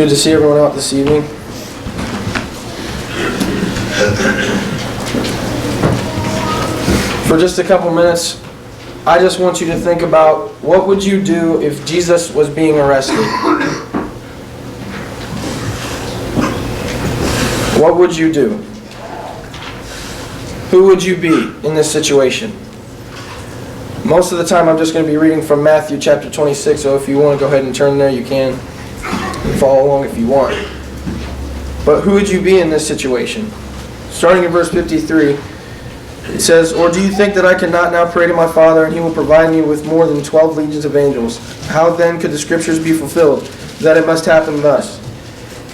Good to see everyone out this evening. For just a couple minutes, I just want you to think about what would you do if Jesus was being arrested? What would you do? Who would you be in this situation? Most of the time I'm just going to be reading from Matthew chapter 26, so if you want to go ahead and turn there, you can. And follow along if you want. But who would you be in this situation? Starting in verse 53, it says, "Or do you think that I cannot now pray to my Father, and He will provide me with more than 12 legions of angels? How then could the Scriptures be fulfilled, that it must happen thus?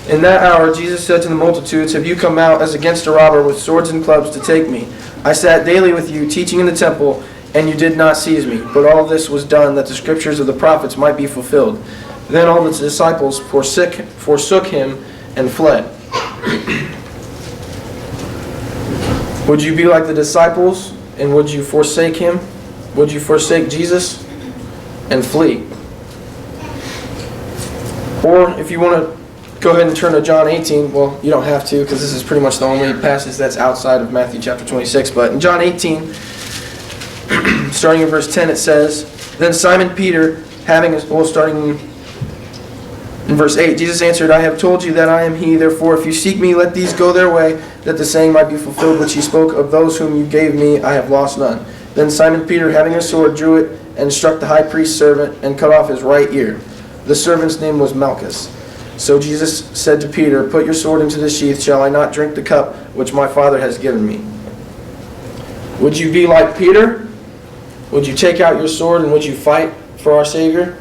In that hour Jesus said to the multitudes, Have you come out as against a robber with swords and clubs to take me? I sat daily with you, teaching in the temple, and you did not seize me. But all this was done, that the Scriptures of the prophets might be fulfilled. Then all the disciples forsook him and fled." Would you be like the disciples, and would you forsake him? Would you forsake Jesus and flee? Or if you want to go ahead and turn to John 18, well, you don't have to, because this is pretty much the only passage that's outside of Matthew chapter 26. But in John 18, starting in verse 10, it says, "Then Simon Peter, starting in verse 8, Jesus answered, I have told you that I am He. Therefore, if you seek me, let these go their way, that the saying might be fulfilled which He spoke, of those whom you gave me, I have lost none. Then Simon Peter, having a sword, drew it, and struck the high priest's servant, and cut off his right ear. The servant's name was Malchus. So Jesus said to Peter, Put your sword into the sheath. Shall I not drink the cup which my Father has given me?" Would you be like Peter? Would you take out your sword and would you fight for our Savior?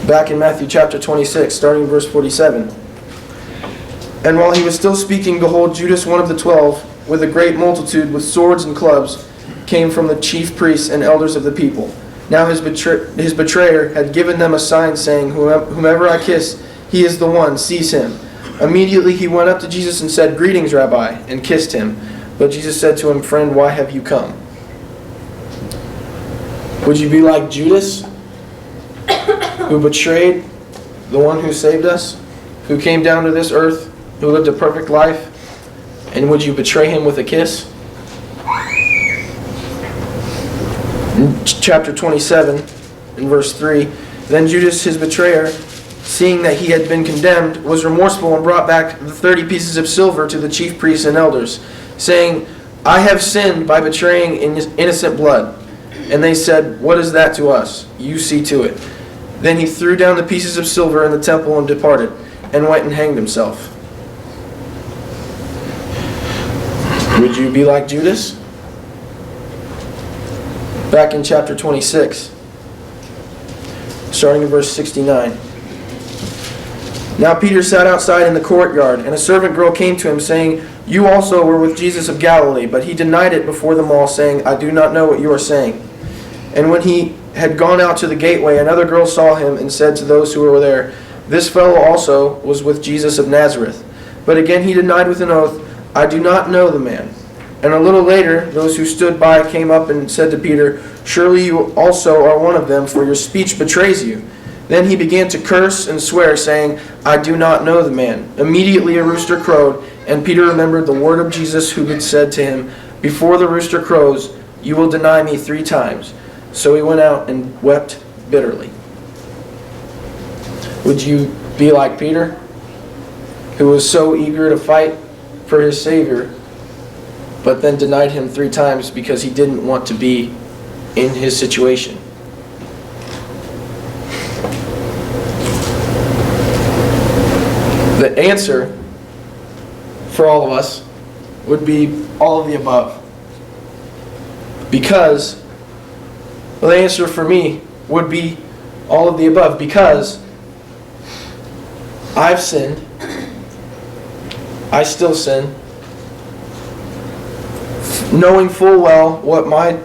Back in Matthew chapter 26, starting in verse 47. "And while he was still speaking, behold, Judas, one of the 12, with a great multitude, with swords and clubs, came from the chief priests and elders of the people. Now his betrayer had given them a sign, saying, Whomever I kiss, he is the one, seize him. Immediately he went up to Jesus and said, Greetings, Rabbi, and kissed him. But Jesus said to him, Friend, why have you come?" Would you be like Judas, who betrayed the one who saved us, who came down to this earth, who lived a perfect life, and would you betray him with a kiss? In chapter 27, in verse 3, "Then Judas, his betrayer, seeing that he had been condemned, was remorseful and brought back the 30 pieces of silver to the chief priests and elders, saying, I have sinned by betraying innocent blood. And they said, What is that to us? You see to it. Then he threw down the pieces of silver in the temple and departed, and went and hanged himself." Would you be like Judas? Back in chapter 26, starting in verse 69. "Now Peter sat outside in the courtyard, and a servant girl came to him, saying, You also were with Jesus of Galilee. But he denied it before them all, saying, I do not know what you are saying. And when he had gone out to the gateway, another girl saw him, and said to those who were there, This fellow also was with Jesus of Nazareth. But again he denied with an oath, I do not know the man. And a little later, those who stood by came up and said to Peter, Surely you also are one of them, for your speech betrays you. Then he began to curse and swear, saying, I do not know the man. Immediately a rooster crowed, and Peter remembered the word of Jesus, who had said to him, Before the rooster crows, you will deny me 3 times. So he went out and wept bitterly." Would you be like Peter, who was so eager to fight for his Savior, but then denied him 3 times because he didn't want to be in his situation? The answer for all of us would be all of the above. The answer for me would be all of the above, because I've sinned. I still sin. Knowing full well what my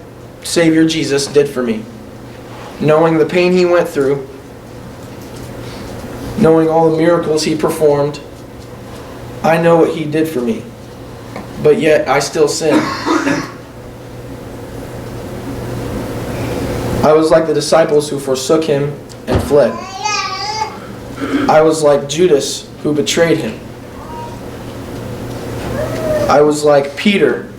Savior Jesus did for me. Knowing the pain He went through. Knowing all the miracles He performed. I know what He did for me. But yet I still sin. I was like the disciples who forsook Him and fled. I was like Judas, who betrayed him. I was like Peter,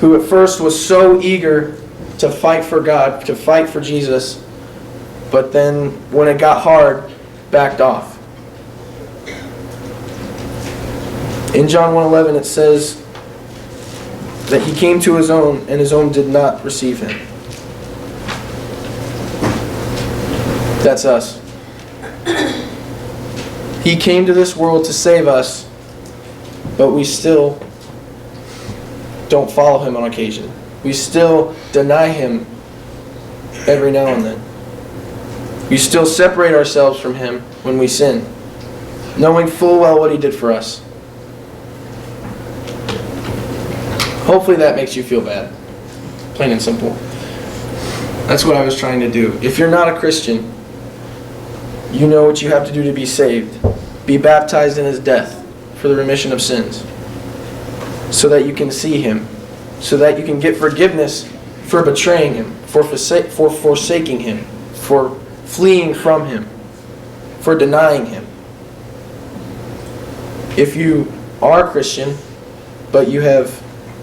who at first was so eager to fight for God, to fight for Jesus, but then when it got hard, backed off. In John 1:11 it says that he came to his own, and his own did not receive him. That's us. He came to this world to save us, but we still don't follow him on occasion. We still deny him every now and then. We still separate ourselves from him when we sin, knowing full well what he did for us. Hopefully that makes you feel bad. Plain and simple. That's what I was trying to do. If you're not a Christian, you know what you have to do to be saved. Be baptized in his death for the remission of sins, so that you can see him, so that you can get forgiveness for betraying him, for forsaking him, for fleeing from him, for denying him. If you are a Christian, but you have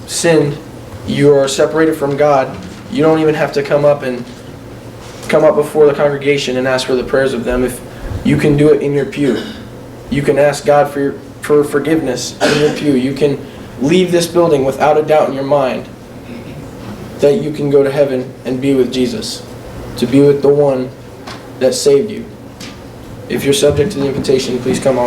sinned, you are separated from God, you don't even have to come up before the congregation and ask for the prayers of them. If you can do it in your pew, you can ask God for forgiveness in your pew. You can leave this building without a doubt in your mind that you can go to heaven and be with Jesus, to be with the one that saved you. If you're subject to the invitation, please come on.